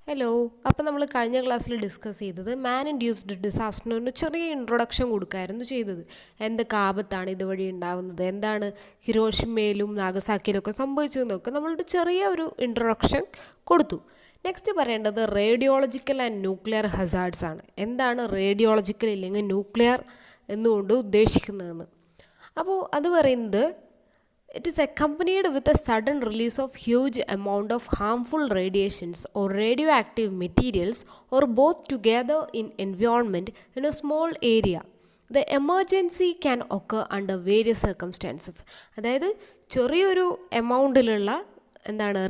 Hello. അപ്പോൾ നമ്മൾ കഴിഞ്ഞ ക്ലാസ്സിൽ ഡിസ്കസ് ചെയ്തത് മാൻ ഇൻഡ്യൂസ്ഡ് ഡിസാസ്റ്ററിന് ചെറിയ ഇൻട്രൊഡക്ഷൻ കൊടുക്കായിരുന്നു ചെയ്തത്. എന്തൊക്കെ ആപത്താണ് ഇതുവഴി ഉണ്ടാകുന്നത്, എന്താണ് ഹിരോഷിമയിലും നാഗസാക്കിയിലും ഒക്കെ സംഭവിച്ചതെന്നൊക്കെ നമ്മളൊരു ചെറിയ ഒരു ഇൻട്രൊഡക്ഷൻ കൊടുത്തു. നെക്സ്റ്റ് പറയേണ്ടത് റേഡിയോളജിക്കൽ ആൻഡ് ന്യൂക്ലിയർ ഹസാർഡ്സ് ആണ്. എന്താണ് റേഡിയോളജിക്കൽ ഇല്ലെങ്കിൽ ന്യൂക്ലിയർ എന്നുകൊണ്ട് ഉദ്ദേശിക്കുന്നതെന്ന്. അപ്പോൾ അത് പറയുന്നത് it is accompanied with a sudden release of huge amount of harmful radiations or radioactive materials or both together in environment in a small area. The emergency can occur under various circumstances. അതായത് ചെറിയൊരു എമൗണ്ടിലുള്ള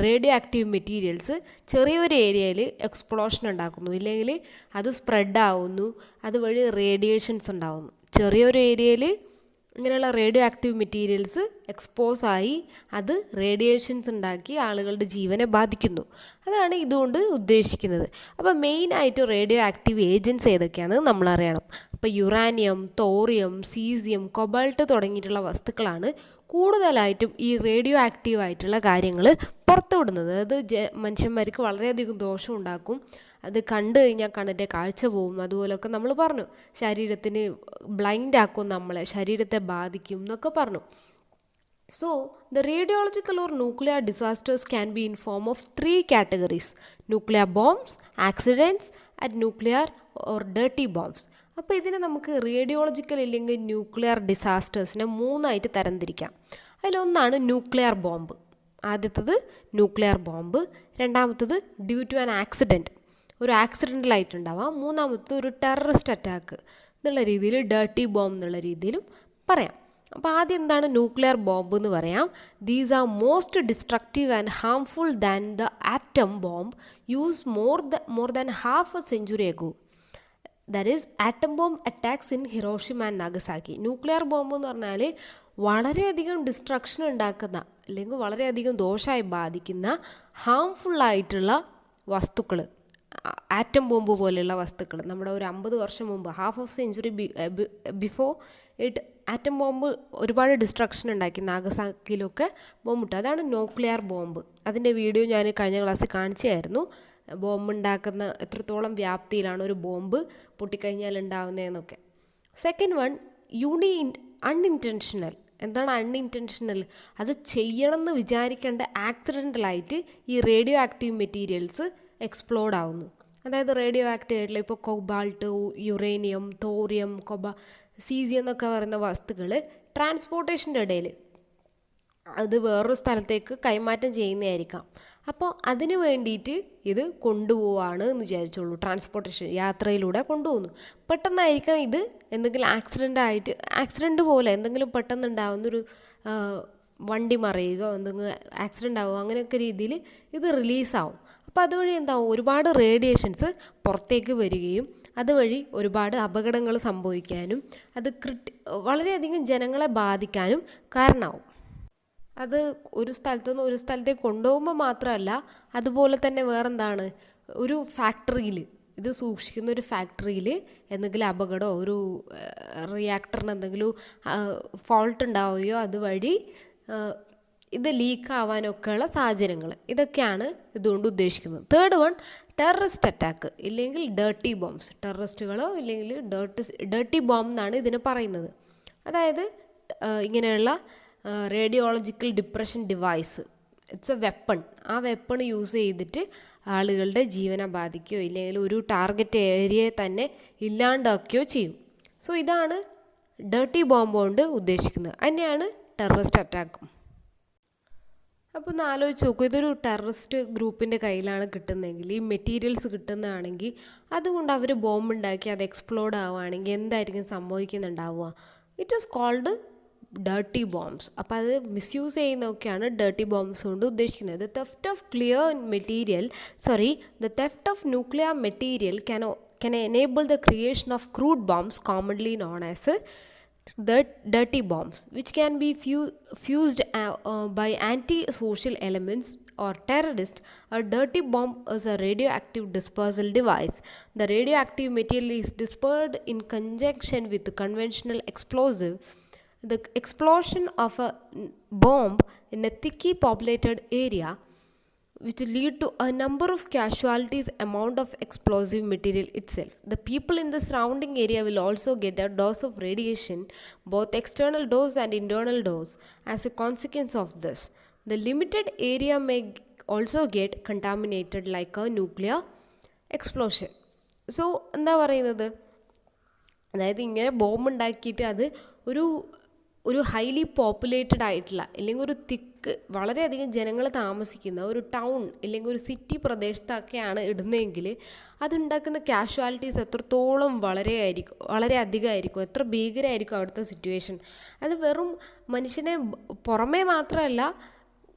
radio active materials ചെറിയൊരു ഏരിയയിൽ explosion ഉണ്ടാക്കുന്നു, ഇല്ലെങ്കിൽ അത് spread ആവുന്നു, അതുവഴി radiations ഉണ്ടാവുന്നു. ചെറിയൊരു ഏരിയയിൽ ഇങ്ങനെയുള്ള റേഡിയോ ആക്റ്റീവ് മെറ്റീരിയൽസ് എക്സ്പോസ് ആയി അത് റേഡിയേഷൻസ് ഉണ്ടാക്കി ആളുകളുടെ ജീവനെ ബാധിക്കുന്നു. അതാണ് ഇതുകൊണ്ട് ഉദ്ദേശിക്കുന്നത്. അപ്പോൾ മെയിനായിട്ട് റേഡിയോ ആക്റ്റീവ് ഏജൻറ്റ്സ് ഏതൊക്കെയാണെന്ന് നമ്മളറിയണം. അപ്പോൾ യുറാനിയം, തോറിയം, സീസിയം, കൊബാൾട്ട് തുടങ്ങിയിട്ടുള്ള വസ്തുക്കളാണ് കൂടുതലായിട്ടും ഈ റേഡിയോ ആക്റ്റീവ് ആയിട്ടുള്ള കാര്യങ്ങൾ പുറത്തുവിടുന്നത്. അത് മനുഷ്യന്മാർക്ക് വളരെയധികം ദോഷം ഉണ്ടാക്കും. അത് കണ്ടു കഴിഞ്ഞാൽ കണ്ണിൻ്റെ കാഴ്ച പോവും, അതുപോലൊക്കെ നമ്മൾ പറഞ്ഞു. ശരീരത്തിന് ബ്ലൈൻഡ് ആക്കും, നമ്മളെ ശരീരത്തെ ബാധിക്കും എന്നൊക്കെ പറഞ്ഞു. So, the radiological or nuclear disasters can be in form of 3 categories: nuclear bombs, accidents, and nuclear or dirty bombs. അപ്പോൾ ഇതിനെ നമുക്ക് റേഡിയോളജിക്കൽ ഇല്ലെങ്കിൽ ന്യൂക്ലിയർ ഡിസാസ്റ്റേഴ്സിനെ 3ആയിട്ട് തരംതിരിക്കാം. അതിലൊന്നാണ് ന്യൂക്ലിയർ ബോംബ്. ആദ്യത്തത് ന്യൂക്ലിയർ ബോംബ്, രണ്ടാമത്തത് ഡ്യൂ ടു ആൻ ആക്സിഡൻറ്റ്, ഒരു ആക്സിഡൻ്റലായിട്ടുണ്ടാവാം, മൂന്നാമത്തത് ഒരു ടെററിസ്റ്റ് അറ്റാക്ക് എന്നുള്ള രീതിയിൽ, ഡേർട്ടി ബോംബ് എന്നുള്ള രീതിയിലും പറയാം. അപ്പോൾ ആദ്യം എന്താണ് ന്യൂക്ലിയർ ബോംബ് എന്ന് പറയാം. These are most destructive and harmful than the atom bomb use more than half A century ago. That is atom bomb attacks in Hiroshima and Nagasaki. Nuclear bomb എന്ന് പറഞ്ഞാൽ വളരെയധികം ഡിസ്ട്രക്ഷൻ ഉണ്ടാക്കുന്ന അല്ലെങ്കിൽ വളരെയധികം ദോഷമായി ബാധിക്കുന്ന ഹാംഫുള്ളായിട്ടുള്ള വസ്തുക്കൾ, ആറ്റം ബോംബ് പോലെയുള്ള വസ്തുക്കൾ. നമ്മുടെ ഒരു 50 വർഷം മുമ്പ്, half of century before it, atom bomb ഒരുപാട് ഡിസ്ട്രക്ഷൻ ഉണ്ടാക്കി. നാഗസാക്കിയിലൊക്കെ ബോംബിട്ടു. അതാണ് ന്യൂക്ലിയർ ബോംബ്. അതിൻ്റെ വീഡിയോ ഞാൻ കഴിഞ്ഞ ക്ലാസ്സിൽ കാണിച്ചായിരുന്നു. ബോംബ് ഉണ്ടാക്കുന്ന എത്രത്തോളം വ്യാപ്തിയിലാണ് ഒരു ബോംബ് പൊട്ടിക്കഴിഞ്ഞാൽ ഉണ്ടാവുന്നതെന്നൊക്കെ. Second one, unintentional. എന്താണ് അൺഇൻറ്റൻഷണൽ? അത് ചെയ്യണമെന്ന് വിചാരിക്കേണ്ട ആക്സിഡൻ്റലായിട്ട് ഈ റേഡിയോ ആക്റ്റീവ് മെറ്റീരിയൽസ് എക്സ്പ്ലോഡ് ആവുന്നു. അതായത് റേഡിയോ ആക്റ്റീവ് ആയിട്ടുള്ള ഇപ്പോൾ കൊബാൾട്ട്, യുറേനിയം, തോറിയം, സീസിയം എന്നൊക്കെ പറയുന്ന വസ്തുക്കൾ ട്രാൻസ്പോർട്ടേഷൻ്റെ ഇടയിൽ അത് വേറൊരു സ്ഥലത്തേക്ക് കൈമാറ്റം ചെയ്യുന്നതായിരിക്കാം. അപ്പോൾ അതിന് വേണ്ടിയിട്ട് ഇത് കൊണ്ടുപോവാണ് എന്ന് വിചാരിച്ചോളൂ. ട്രാൻസ്പോർട്ടേഷൻ യാത്രയിലൂടെ കൊണ്ടുപോകുന്നു. പെട്ടെന്നായിരിക്കാം ഇത് എന്തെങ്കിലും ആക്സിഡൻറ്റ് പോലെ എന്തെങ്കിലും പെട്ടെന്ന് ഉണ്ടാകുന്നൊരു വണ്ടി മറിയുകയോ എന്തെങ്കിലും ആക്സിഡൻ്റ് ആവുക, അങ്ങനെയൊക്കെ രീതിയിൽ ഇത് റിലീസാവും. അപ്പോൾ അതുവഴി എന്താവും, ഒരുപാട് റേഡിയേഷൻസ് പുറത്തേക്ക് വരികയും അതുവഴി ഒരുപാട് അപകടങ്ങൾ സംഭവിക്കാനും അത് വളരെയധികം ജനങ്ങളെ ബാധിക്കാനും കാരണമാവും. അത് ഒരു സ്ഥലത്തുനിന്ന് ഒരു സ്ഥലത്തേക്ക് കൊണ്ടുപോകുമ്പോൾ മാത്രമല്ല, അതുപോലെ തന്നെ വേറെന്താണ്, ഒരു ഫാക്ടറിയിൽ ഇത് സൂക്ഷിക്കുന്ന ഒരു ഫാക്ടറിയിൽ എന്തെങ്കിലും അപകടമോ ഒരു റിയാക്ടറിന് എന്തെങ്കിലും ഫോൾട്ട് ഉണ്ടാവുകയോ അതുവഴി ഇത് ലീക്ക് ആവാനൊക്കെയുള്ള സാഹചര്യങ്ങൾ, ഇതൊക്കെയാണ് ഇതുകൊണ്ട് ഉദ്ദേശിക്കുന്നത്. തേർഡ് വൺ, ടെററിസ്റ്റ് അറ്റാക്ക് ഇല്ലെങ്കിൽ ഡേർട്ടി ബോംബ്സ്. ടെററിസ്റ്റുകളോ ഇല്ലെങ്കിൽ ഡേർട്ടി ബോംബ് എന്നാണ് ഇതിന് പറയുന്നത്. അതായത് ഇങ്ങനെയുള്ള radiological depression device, it's A weapon. ആ വെപ്പൺ യൂസ് ചെയ്തിട്ട് ആളുകളുടെ ജീവനെ ബാധിക്കുകയോ ഇല്ലെങ്കിൽ ഒരു ടാർഗറ്റ് ഏരിയയെ തന്നെ ഇല്ലാണ്ടാക്കുകയോ ചെയ്യും. സോ ഇതാണ് ഡേർട്ടി ബോംബ് കൊണ്ട് ഉദ്ദേശിക്കുന്നത്. അതിനെയാണ് ടെററിസ്റ്റ് അറ്റാക്കും. അപ്പോൾ ഒന്ന് ആലോചിച്ച് നോക്കൂ, ഇതൊരു ടെററിസ്റ്റ് ഗ്രൂപ്പിൻ്റെ കയ്യിലാണ് കിട്ടുന്നതെങ്കിൽ, ഈ മെറ്റീരിയൽസ് കിട്ടുന്നതാണെങ്കിൽ, അതുകൊണ്ട് അവർ ബോംബ് ഉണ്ടാക്കി അത് എക്സ്പ്ലോഡ് ആവുകയാണെങ്കിൽ എന്തായിരിക്കും സംഭവിക്കുന്നുണ്ടാവുക? It is called dirty bombs. അപ്പോൾ അത് മിസ്യൂസ് ചെയ്യുന്നതൊക്കെയാണ് ഡേർട്ടി ബോംബ്സ് കൊണ്ട് ഉദ്ദേശിക്കുന്നത്. The theft of nuclear material can enable the creation of crude bombs commonly known as the dirty bombs, which can be fused by anti-social elements or terrorists. A dirty bomb is a radioactive dispersal device. The radioactive material is dispersed in conjunction with conventional explosive. The explosion of a bomb in a thickly populated area which lead to a number of casualties amount of explosive material itself. The people in the surrounding area will also get a dose of radiation, both external dose and internal dose, as a consequence of this. The limited area may also get contaminated like a nuclear explosion. So എന്താ പറയുന്നത്, അതായത് ഇങ്ങനെ bomb ഉണ്ടാക്കിയിട്ട് അത് ഒരു highly populated ആയിട്ടുള്ള അല്ലെങ്കിൽ ഒരു തിക്ക് വളരെയധികം ജനങ്ങൾ താമസിക്കുന്ന ഒരു ടൗൺ അല്ലെങ്കിൽ ഒരു സിറ്റി പ്രദേശത്തൊക്കെയാണ് ഇടുന്നതെങ്കിൽ അതുണ്ടാക്കുന്ന കാഷ്വാലിറ്റീസ് എത്രത്തോളം വളരെ അധികമായിരിക്കും, എത്ര ഭീകരമായിരിക്കും അവിടുത്തെ സിറ്റുവേഷൻ. അത് വെറും മനുഷ്യനെ പുറമേ മാത്രമല്ല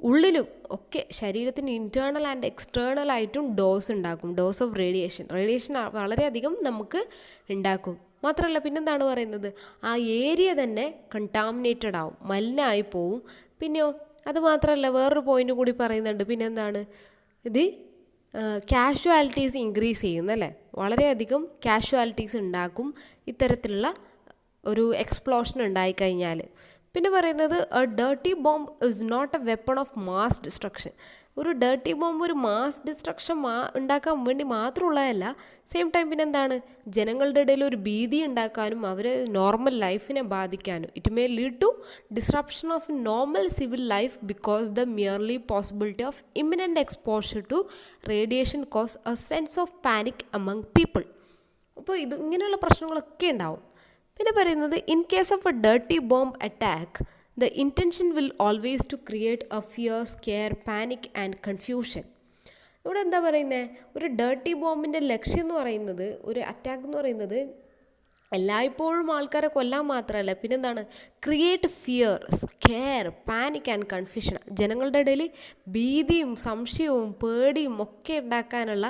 ഉള്ളിലും ഒക്കെ ശരീരത്തിന് ഇൻറ്റേർണൽ ആൻഡ് എക്സ്റ്റേർണൽ ആയിട്ടും ഡോസ് ഉണ്ടാക്കും. ഡോസ് ഓഫ് റേഡിയേഷൻ വളരെയധികം നമുക്ക് ഉണ്ടാക്കും. മാത്രമല്ല പിന്നെന്താണ് പറയുന്നത്, ആ ഏരിയ തന്നെ കണ്ടാമിനേറ്റഡ് ആവും, മലിനമായി പോവും. പിന്നെയോ അത് മാത്രമല്ല വേറൊരു പോയിന്റ് കൂടി പറയുന്നുണ്ട്. പിന്നെന്താണ്, ഇത് കാഷ്വാലിറ്റീസ് ഇൻക്രീസ് ചെയ്യുന്നല്ലേ, വളരെയധികം കാഷ്വാലിറ്റീസ് ഉണ്ടാക്കും ഇത്തരത്തിലുള്ള ഒരു എക്സ്പ്ലോഷൻ ഉണ്ടായിക്കഴിഞ്ഞാൽ. പിന്നെ പറയുന്നത് a dirty bomb is not a weapon of mass destruction. ഒരു ഡേർട്ടി ബോംബ് ഒരു മാസ് ഡിസ്ട്രക്ഷൻ ഉണ്ടാക്കാൻ വേണ്ടി മാത്രമുള്ളതല്ല, സെയിം ടൈം പിന്നെന്താണ്, ജനങ്ങളുടെ ഇടയിൽ ഒരു ഭീതി ഉണ്ടാക്കാനും അവർ നോർമൽ ലൈഫിനെ ബാധിക്കാനും. It may lead to disruption of normal civil life because the merely possibility of imminent exposure to radiation cause a sense of panic among people. അപ്പോൾ ഇങ്ങനെയുള്ള പ്രശ്നങ്ങളൊക്കെ ഉണ്ടാവും. പിന്നെ പറയുന്നത് in case of a dirty bomb attack the intention will always to create a fear, scare, panic and confusion. ഇവിടെ എന്താ പറയുന്നത്, ഒരു ഡേർട്ടി ബോംബിൻ്റെ ലക്ഷ്യം എന്ന് പറയുന്നത്, ഒരു അറ്റാക്ക് എന്ന് പറയുന്നത് എല്ലായ്പ്പോഴും ആൾക്കാരെ കൊല്ലാൻ മാത്രമല്ല, പിന്നെന്താണ്, create fear, scare, panic and confusion. ജനങ്ങളുടെ ഇടയിൽ ഭീതിയും സംശയവും പേടിയും ഒക്കെ ഉണ്ടാക്കാനുള്ള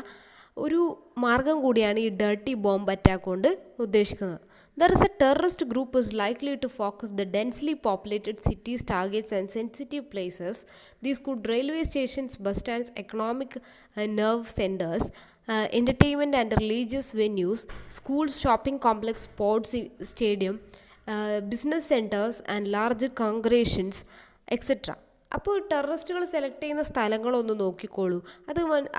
ഒരു മാർഗം കൂടിയാണ് ഈ ഡേർട്ടി ബോംബ് അറ്റാക്ക് കൊണ്ട് ഉദ്ദേശിക്കുന്നത്. There is a terrorist group is likely to focus the densely populated cities, targets and sensitive places. These could railway stations, bus stands, economic nerve centers, entertainment and religious venues, schools, shopping complex, sports stadium, business centers and large congregations, etc. അപ്പോൾ ടെററിസ്റ്റുകൾ select ചെയ്യുന്ന സ്ഥലങ്ങളൊന്ന് നോക്കിക്കോളൂ.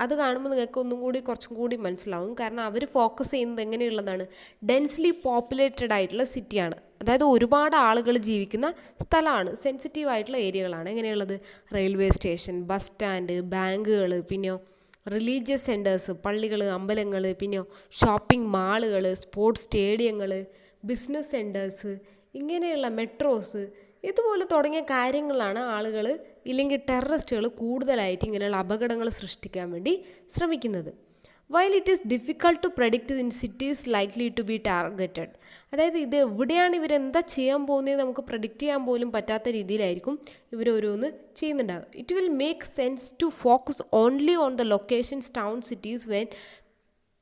അത് കാണുമ്പോൾ നിങ്ങൾക്ക് കുറച്ചും കൂടി മനസ്സിലാവും. കാരണം അവർ ഫോക്കസ് ചെയ്യുന്നത് എങ്ങനെയുള്ളതാണ്, ഡെൻസ്ലി പോപ്പുലേറ്റഡ് ആയിട്ടുള്ള സിറ്റിയാണ്. അതായത് ഒരുപാട് ആളുകൾ ജീവിക്കുന്ന സ്ഥലമാണ്, സെൻസിറ്റീവ് ആയിട്ടുള്ള ഏരിയകളാണ്. എങ്ങനെയുള്ളത്, റെയിൽവേ സ്റ്റേഷൻ, ബസ് സ്റ്റാൻഡ്, ബാങ്കുകൾ, പിന്നെയോ റിലീജിയസ് സെൻറ്റേഴ്സ്, പള്ളികൾ, അമ്പലങ്ങൾ, പിന്നെയോ ഷോപ്പിംഗ് മാളുകൾ, സ്പോർട്സ് സ്റ്റേഡിയങ്ങൾ, ബിസിനസ് സെൻറ്റേഴ്സ്, ഇങ്ങനെയുള്ള മെട്രോസ്, ഇതുപോലെ തുടങ്ങിയ കാര്യങ്ങളാണ് ആളുകൾ ഇല്ലെങ്കിൽ ടെററിസ്റ്റുകൾ കൂടുതലായിട്ട് ഇങ്ങനെയുള്ള അപകടങ്ങൾ സൃഷ്ടിക്കാൻ വേണ്ടി ശ്രമിക്കുന്നത്. While it is difficult to predict in cities likely to be targeted. അതായത് ഇത് എവിടെയാണ് ഇവരെന്താ ചെയ്യാൻ പോകുന്നത് നമുക്ക് പ്രഡിക്റ്റ് ചെയ്യാൻ പോലും പറ്റാത്ത രീതിയിലായിരിക്കും ഇവരോരോന്ന് ചെയ്യുന്നുണ്ടാകും. It will make sense to focus only on the locations, town, cities when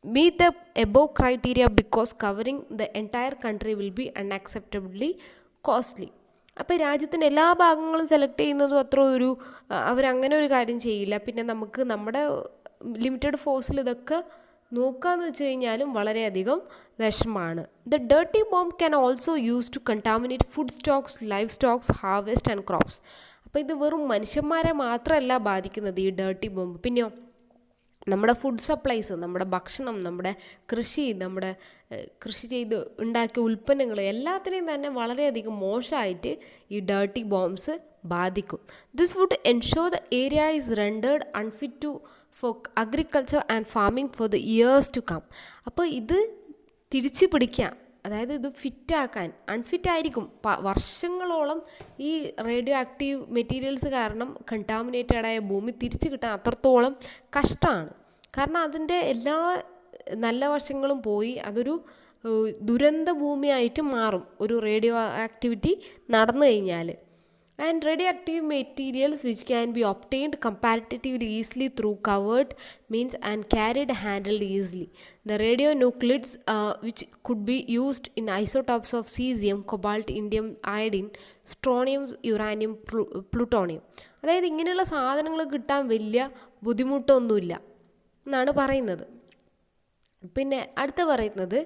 meet the above criteria because covering the entire country will be unacceptably costly. അപ്പോൾ രാജ്യത്തിൻ്റെ എല്ലാ ഭാഗങ്ങളും സെലക്ട് ചെയ്യുന്നതും അത്ര അവരങ്ങനെ ഒരു കാര്യം ചെയ്യില്ല. പിന്നെ നമുക്ക് നമ്മുടെ ലിമിറ്റഡ് ഫോഴ്സിൽ ഇതൊക്കെ നോക്കാമെന്ന് വെച്ച് കഴിഞ്ഞാലും വളരെയധികം വിഷമാണ്. The dirty bomb can also use to contaminate food stocks, life stocks, harvest and crops. അപ്പോൾ ഇത് വെറും മനുഷ്യന്മാരെ മാത്രമല്ല ബാധിക്കുന്നത് ഈ ഡേർട്ടി ബോംബ്, പിന്നെയോ നമ്മുടെ ഫുഡ് സപ്ലൈസ്, നമ്മുടെ ഭക്ഷണം, നമ്മുടെ കൃഷി ചെയ്ത് ഉണ്ടാക്കിയ ഉൽപ്പന്നങ്ങൾ എല്ലാത്തിനെയും തന്നെ വളരെയധികം മോശമായിട്ട് ഈ ഡേർട്ടി ബോംബ്സ് ബാധിക്കും. This would ensure the area is rendered unfit for agriculture and farming for the years to come. അപ്പോൾ ഇത് തിരിച്ചു പിടിക്കാം, അതായത് ഇത് ഫിറ്റാക്കാൻ, അൺഫിറ്റായിരിക്കും വർഷങ്ങളോളം. ഈ റേഡിയോ ആക്റ്റീവ് മെറ്റീരിയൽസ് കാരണം കണ്ടാമിനേറ്റഡായ ഭൂമി തിരിച്ചു കിട്ടാൻ അത്രത്തോളം കഷ്ടമാണ്. കാരണം അതിൻ്റെ എല്ലാ നല്ല വശങ്ങളും പോയി അതൊരു ദുരന്ത ഭൂമിയായിട്ട് മാറും ഒരു റേഡിയോ ആക്ടിവിറ്റി നടന്നു കഴിഞ്ഞാൽ. And radioactive materials which can be obtained comparatively easily through covered means and carried handled easily. The radionuclides which could be used in isotopes of cesium, cobalt, indium, iodine, strontium, uranium, plutonium. അതായത് ഇങ്ങനെയുള്ള സാധനങ്ങൾ കിട്ടാൻ വലിയ ബുദ്ധിമുട്ടൊന്നുമില്ല എന്നാണ് പറയുന്നത്. പിന്നെ അടുത്ത പറയുന്നത്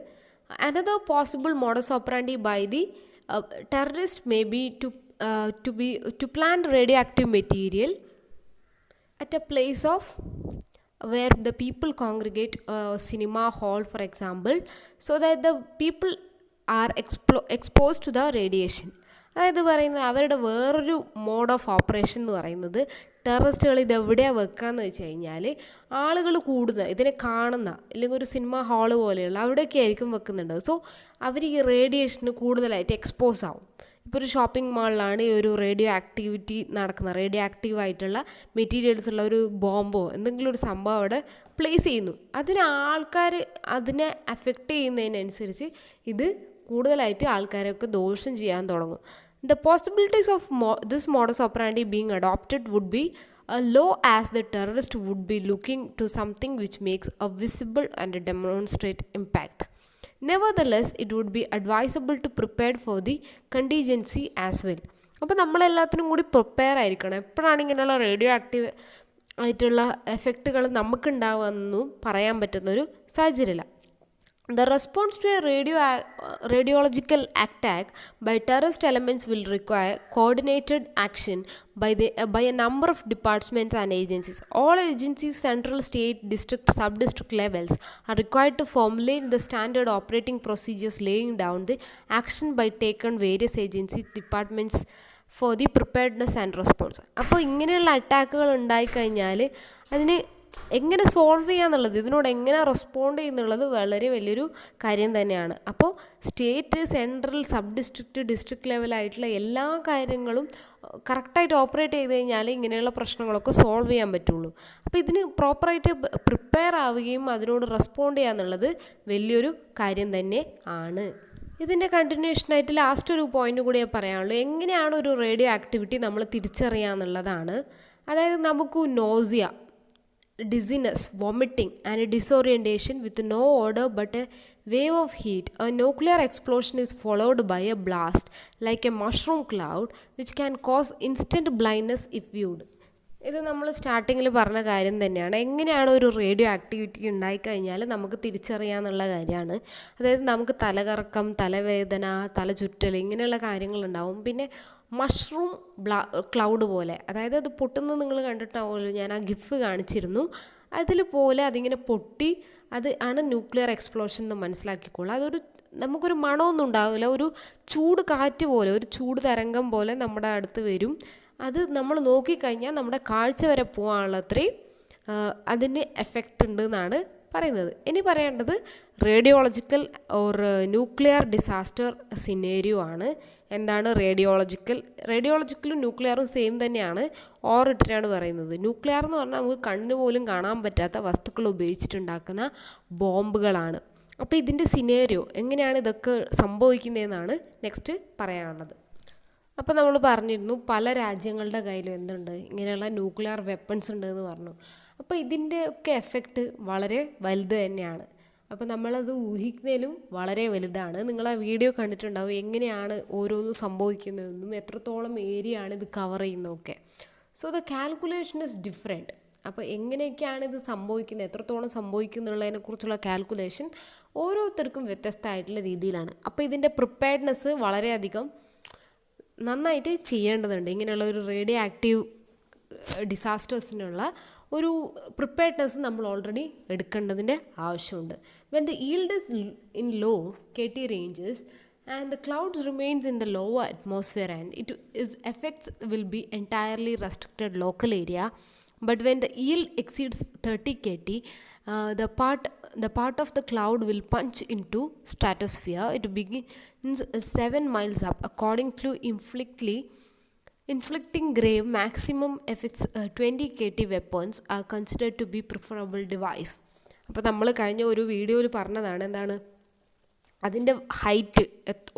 another possible modus operandi by the terrorist may be to plant radioactive material at a place of where the people congregate, a cinema hall for example, so that the people are exposed to the radiation. അതായത് പറയുന്നത് അവരുടെ വേറൊരു mode of operation എന്ന് പറയുന്നത് ടെററിസ്റ്റുകൾ ഇതെവിടെയാണ് വെക്കാന്ന് വെച്ച് കഴിഞ്ഞാൽ ആളുകൾ കൂടുന്ന ഇതിനെ കാണുന്ന അല്ലെങ്കിൽ ഒരു സിനിമ ഹാള് പോലെയുള്ള അവിടെയൊക്കെ ആയിരിക്കും വെക്കുന്നുണ്ട്. സോ അവർ ഈ റേഡിയേഷന് കൂടുതലായിട്ട് എക്സ്പോസ് ആവും. ഇപ്പോൾ ഒരു ഷോപ്പിംഗ് മാളിലാണ് ഈ ഒരു റേഡിയോ ആക്ടിവിറ്റി നടക്കുന്നത്, റേഡിയോ ആക്റ്റീവ് ആയിട്ടുള്ള മെറ്റീരിയൽസ് ഉള്ള ഒരു ബോംബോ എന്തെങ്കിലും ഒരു സംഭവം അവിടെ പ്ലേസ് ചെയ്യുന്നു. അതിന് ആൾക്കാർ അതിനെ അഫക്റ്റ് ചെയ്യുന്നതിനനുസരിച്ച് ഇത് കൂടുതലായിട്ട് ആൾക്കാരൊക്കെ ദോഷം ചെയ്യാൻ തുടങ്ങും. The possibilities of this modus operandi being adopted would be low, as the terrorist would be looking to something which makes a visible and a demonstrate impact. Nevertheless, it would be advisable to prepare for the contingency as well. അപ്പോൾ നമ്മളെല്ലാത്തിനും കൂടി prepare ആയിരിക്കണം. എപ്പോഴാണ് ഇങ്ങനെയുള്ള radio active ആയിട്ടുള്ള എഫക്റ്റുകൾ നമുക്കുണ്ടാവുമെന്നും പറയാൻ പറ്റുന്നൊരു സാഹചര്യമില്ല. The response to a radiological attack by terrorist elements will require coordinated action by a number of departments and agencies. All agencies, central, state, district, sub-district levels are required to formulate the standard operating procedures laying down the action by taken various agencies, departments for the preparedness and response. അപ്പോൾ ഇങ്ങനെയുള്ള അറ്റാക്കുകൾ ഉണ്ടായിക്കഴിഞ്ഞാൽ അതിന് എങ്ങനെ solve ചെയ്യാന്നുള്ളത്, ഇതിനോട് എങ്ങനെ respond ചെയ്യുന്നുള്ളത് വളരെ വലിയൊരു കാര്യം തന്നെയാണ്. അപ്പോൾ state, central, sub district, district ലെവലായിട്ടുള്ള എല്ലാ കാര്യങ്ങളും കറക്റ്റായിട്ട് ഓപ്പറേറ്റ് ചെയ്ത് കഴിഞ്ഞാൽ ഇങ്ങനെയുള്ള പ്രശ്നങ്ങളൊക്കെ സോൾവ് ചെയ്യാൻ പറ്റുള്ളൂ. അപ്പോൾ ഇതിന് പ്രോപ്പറായിട്ട് പ്രിപ്പയർ ആവുകയും അതിനോട് റെസ്പോണ്ട് ചെയ്യാന്നുള്ളത് വലിയൊരു കാര്യം തന്നെ ആണ്. ഇതിൻ്റെ കണ്ടിന്യൂഷനായിട്ട് ലാസ്റ്റ് ഒരു പോയിന്റ് കൂടി പറയാനുള്ളൂ. എങ്ങനെയാണ് ഒരു റേഡിയോ ആക്ടിവിറ്റി നമ്മൾ തിരിച്ചറിയുക എന്നുള്ളതാണ്. അതായത് നമുക്ക് nausea, dizziness, vomiting and disorientation with no odor but a wave of heat. A nuclear explosion is followed by a blast like a mushroom cloud which can cause instant blindness if viewed. ഇത് നമ്മൾ സ്റ്റാർട്ടിങ്ങിൽ പറഞ്ഞ കാര്യം തന്നെയാണ്. എങ്ങനെയാണ് ഒരു radio activity ഉണ്ടായിക്കഴിഞ്ഞാൽ നമുക്ക് തിരിച്ചറിയാമെന്നുള്ള കാര്യമാണ്. അതായത് നമുക്ക് തലകറക്കം, തലവേദന, തലചുറ്റൽ ഇങ്ങനെയുള്ള കാര്യങ്ങളുണ്ടാവും. പിന്നെ മഷ്റൂം ക്ലൗഡ് പോലെ, അതായത് അത് പൊട്ടുന്നത് നിങ്ങൾ കണ്ടിട്ടാവുമല്ലോ, ഞാൻ ആ ഗിഫ് കാണിച്ചിരുന്നു. അതിൽ പോലെ അതിങ്ങനെ പൊട്ടി, അത് ആണ് ന്യൂക്ലിയർ എക്സ്പ്ലോഷൻ എന്ന് മനസ്സിലാക്കിക്കോളൂ. അതൊരു നമുക്കൊരു മണമൊന്നും ഉണ്ടാവില്ല, ഒരു ചൂട് കാറ്റ് പോലെ, ഒരു ചൂട് തരംഗം പോലെ നമ്മുടെ അടുത്ത് വരും. അത് നമ്മൾ നോക്കിക്കഴിഞ്ഞാൽ നമ്മുടെ കാഴ്ച വരെ പോകാനുള്ള അത്രയും അതിന് എഫക്റ്റ് ഉണ്ട് എന്നാണ് പറയുന്നത്. ഇനി പറയേണ്ടത് റേഡിയോളജിക്കൽ ഓർ ന്യൂക്ലിയർ ഡിസാസ്റ്റർ സിനേരിയോ ആണ്. എന്താണ് റേഡിയോളജിക്കലും ന്യൂക്ലിയറും സെയിം തന്നെയാണ്. ഓർ ഇട്ടിട്ടാണ് പറയുന്നത്. ന്യൂക്ലിയർ എന്ന് പറഞ്ഞാൽ നമുക്ക് കണ്ണിന് പോലും കാണാൻ പറ്റാത്ത വസ്തുക്കൾ ഉപയോഗിച്ചിട്ടുണ്ടാക്കുന്ന ബോംബുകളാണ്. അപ്പോൾ ഇതിൻ്റെ സിനേരിയോ എങ്ങനെയാണ് ഇതൊക്കെ സംഭവിക്കുന്നതെന്നാണ് നെക്സ്റ്റ് പറയാനുള്ളത്. അപ്പോൾ നമ്മൾ പറഞ്ഞിരുന്നു പല രാജ്യങ്ങളുടെ കയ്യിലും എന്തുണ്ട്, ഇങ്ങനെയുള്ള ന്യൂക്ലിയർ വെപ്പൺസ് ഉണ്ട് എന്ന് പറഞ്ഞു. അപ്പോൾ ഇതിൻ്റെ ഒക്കെ എഫക്റ്റ് വളരെ വലുത് തന്നെയാണ്. അപ്പോൾ നമ്മളത് ഊഹിക്കുന്നതിലും വളരെ വലുതാണ്. നിങ്ങൾ ആ വീഡിയോ കണ്ടിട്ടുണ്ടാവും എങ്ങനെയാണ് ഓരോന്നും സംഭവിക്കുന്നതെന്നും എത്രത്തോളം ഏരിയ ആണ് ഇത് കവർ ചെയ്യുന്നതൊക്കെ. So the calculation is different. അപ്പോൾ എങ്ങനെയൊക്കെയാണ് ഇത് സംഭവിക്കുന്നത്, എത്രത്തോളം സംഭവിക്കുന്നുള്ളതിനെക്കുറിച്ചുള്ള കാൽക്കുലേഷൻ ഓരോരുത്തർക്കും വ്യത്യസ്തമായിട്ടുള്ള രീതിയിലാണ്. അപ്പോൾ ഇതിൻ്റെ പ്രിപ്പയർഡ്നെസ് വളരെയധികം നന്നായിട്ട് ചെയ്യേണ്ടതുണ്ട്. ഇങ്ങനെയുള്ള ഒരു റേഡിയോ ആക്റ്റീവ് ഡിസാസ്റ്റേഴ്സിനുള്ള ഒരു പ്രിപ്പയർഡ്നെസ് നമ്മൾ ഓൾറെഡി എടുക്കേണ്ടതിൻ്റെ ആവശ്യമുണ്ട്. When the yield is in low KT ranges and the clouds remains in the lower atmosphere and its effects will be entirely restricted local area. But when the yield exceeds 30 KT, the part of the cloud will punch into stratosphere. It begins 7 miles up. According to inflicting grave maximum effects, 20 KT weapons are considered to be preferable device. അപ്പോൾ നമ്മൾ കഴിഞ്ഞ ഒരു വീഡിയോയിൽ പറഞ്ഞതാണ് എന്താണ് അതിൻ്റെ height,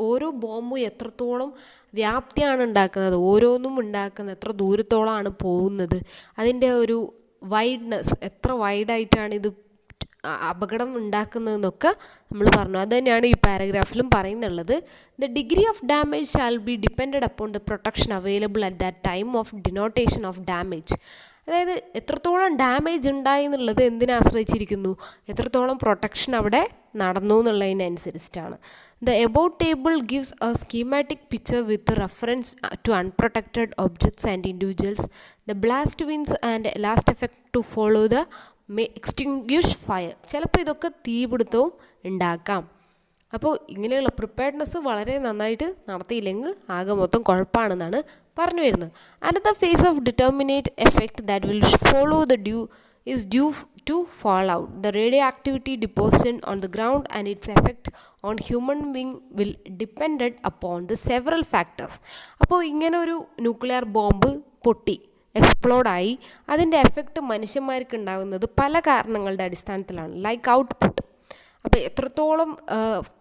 ഓരോ ബോംബും എത്രത്തോളം വ്യാപ്തിയാണ് ഉണ്ടാക്കുന്നത്, ഓരോന്നും ഉണ്ടാക്കുന്നത് എത്ര ദൂരത്തോളമാണ് പോകുന്നത്, അതിൻ്റെ ഒരു വൈഡ്നെസ്, എത്ര വൈഡായിട്ടാണ് ഇത് അപകടം ഉണ്ടാക്കുന്നതെന്നൊക്കെ നമ്മൾ പറഞ്ഞു. അത് തന്നെയാണ് ഈ പാരഗ്രാഫിലും പറയുന്നുള്ളത്. The degree of damage shall be depended upon the protection available at that time of denotation of damage. അതായത് എത്രത്തോളം ഡാമേജ് ഉണ്ടായി എന്നുള്ളത് എന്തിനെ ആശ്രയിച്ചിരിക്കുന്നു, എത്രത്തോളം പ്രൊട്ടക്ഷൻ അവിടെ നടന്നു എന്നുള്ളതിനനുസരിച്ചിട്ടാണ്. The above table gives a schematic picture with reference to unprotected objects and individuals. The blast winds and last effect to follow the may extinguish fire. ചിലപ്പോൾ ഇതൊക്കെ തീപിടുത്തവും ഉണ്ടാക്കാം. അപ്പോൾ ഇങ്ങനെയുള്ള പ്രിപ്പയർഡ്നെസ് വളരെ നന്നായിട്ട് നടത്തിയില്ലെങ്കിൽ ആകെ മൊത്തം കുഴപ്പമാണെന്നാണ് പറഞ്ഞു വരുന്നത്. Another phase of determinate effect that will follow the due to fallout. The radioactivity deposition on the ground and its effect on human being will depended upon the several factors. അപ്പോൾ ഇങ്ങനെ ഒരു nuclear bomb പൊട്ടി എക്സ്പ്ലോഡായി അതിൻ്റെ effect മനുഷ്യന്മാർക്ക് ഉണ്ടാകുന്നത് പല കാരണങ്ങളുടെ അടിസ്ഥാനത്തിലാണ്. Like output, അപ്പോൾ എത്രത്തോളം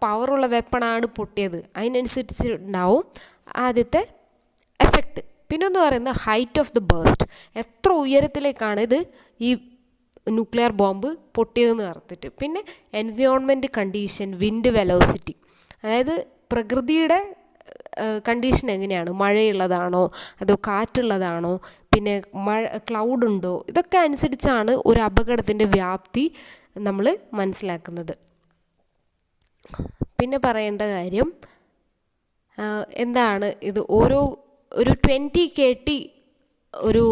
പവറുള്ള വെപ്പണാണ് പൊട്ടിയത് അതിനനുസരിച്ച് ഉണ്ടാവും ആദ്യത്തെ എഫക്റ്റ്. പിന്നെന്ന് പറയുന്നത് ഹൈറ്റ് ഓഫ് ദ ബേസ്റ്റ്, എത്ര ഉയരത്തിലേക്കാണ് ഇത് ഈ ന്യൂക്ലിയർ ബോംബ് പൊട്ടിയതെന്ന് പറഞ്ഞിട്ട്. പിന്നെ എൻവയോൺമെൻറ്റ് കണ്ടീഷൻ, വിൻഡ് വെലോസിറ്റി, അതായത് പ്രകൃതിയുടെ കണ്ടീഷൻ എങ്ങനെയാണ്, മഴയുള്ളതാണോ അതോ കാറ്റുള്ളതാണോ, പിന്നെ ക്ലൗഡ് ഉണ്ടോ, ഇതൊക്കെ അനുസരിച്ചാണ് ഒരു അപകടത്തിൻ്റെ വ്യാപ്തി നമ്മൾ മനസ്സിലാക്കുന്നത്. പിന്നെ പറയേണ്ട കാര്യം എന്താണ്, ഇത് ഒരു 20 KT ഒരു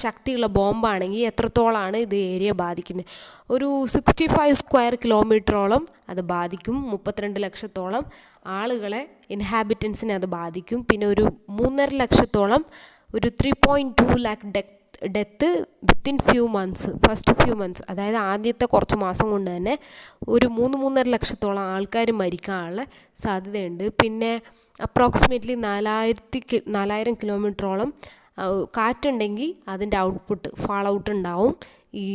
ശക്തിയുള്ള ബോംബാണെങ്കിൽ എത്രത്തോളമാണ് ഇത് ഏരിയ ബാധിക്കുന്നത്. ഒരു 65 സ്ക്വയർ കിലോമീറ്ററോളം അത് ബാധിക്കും. 32 ലക്ഷത്തോളം ആളുകളെ, ഇൻഹാബിറ്റൻസിനെ അത് ബാധിക്കും. പിന്നെ ഒരു 3.5 ലക്ഷത്തോളം, ഒരു 3.2 lakh death within first few months, അതായത് ആദ്യത്തെ കുറച്ച് മാസം കൊണ്ട് തന്നെ ഒരു 3-3.5 ലക്ഷത്തോളം ആൾക്കാർ മരിക്കാനുള്ള സാധ്യതയുണ്ട്. പിന്നെ അപ്രോക്സിമേറ്റ്ലി 4000 കിലോമീറ്ററോളം കാറ്റുണ്ടെങ്കിൽ അതിൻ്റെ ഔട്ട്പുട്ട് ഫാൾ ഔട്ട് ഉണ്ടാവും ഈ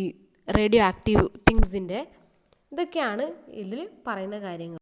റേഡിയോ ആക്റ്റീവ് തിങ്സിൻ്റെ. ഇതൊക്കെയാണ് ഇതിൽ പറയുന്ന കാര്യങ്ങൾ.